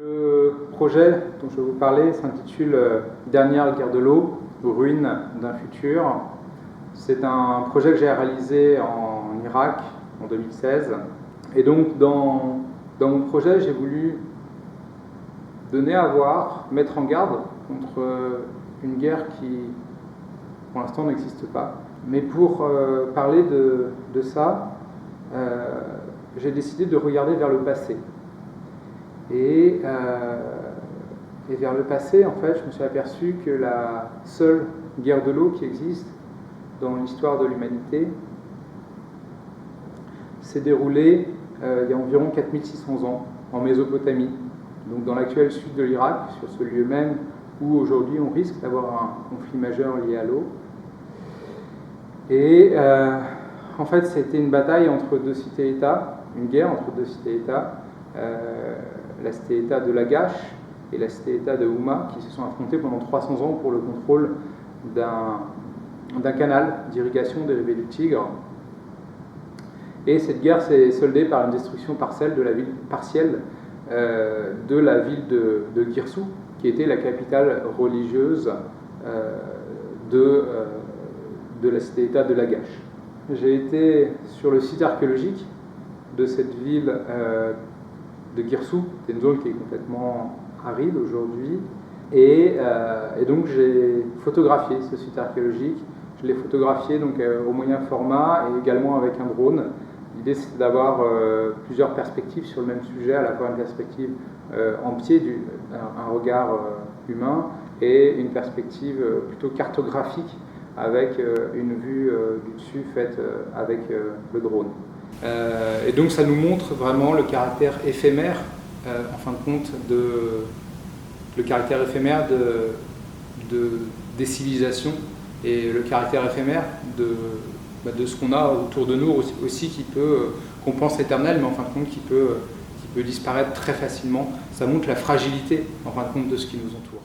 Le projet dont je vais vous parler s'intitule Dernière guerre de l'eau, ruines d'un futur. C'est un projet que j'ai réalisé en Irak en 2016. Et donc dans mon projet, j'ai voulu donner à voir, mettre en garde contre une guerre qui, pour l'instant, n'existe pas. Mais pour parler de ça, j'ai décidé de regarder vers le passé. Et vers le passé, en fait, je me suis aperçu que la seule guerre de l'eau qui existe dans l'histoire de l'humanité s'est déroulée il y a environ 4600 ans, en Mésopotamie, donc dans l'actuel sud de l'Irak, sur ce lieu même où aujourd'hui on risque d'avoir un conflit majeur lié à l'eau. Et en fait, c'était une bataille entre deux cités-États, une guerre entre deux cités-États, la cité-État de Lagash et la cité-État de Houma, qui se sont affrontés pendant 300 ans pour le contrôle d'un canal d'irrigation dérivé du Tigre. Et cette guerre s'est soldée par une destruction partielle de la ville de Giresun, qui était la capitale religieuse de la cité-État de Lagash. J'ai été sur le site archéologique de cette ville de Giresun, c'est une zone qui est complètement aride aujourd'hui, et donc j'ai photographié ce site archéologique. Je l'ai photographié donc au moyen format et également avec un drone. L'idée c'était d'avoir plusieurs perspectives sur le même sujet, à la fois une perspective en pied, un regard humain, et une perspective plutôt cartographique avec une vue du dessus faite avec le drone. Et donc ça nous montre vraiment le caractère éphémère, en fin de compte, le caractère éphémère des civilisations et le caractère éphémère de ce qu'on a autour de nous aussi qu'on pense éternel, mais en fin de compte qui peut disparaître très facilement. Ça montre la fragilité, en fin de compte, de ce qui nous entoure.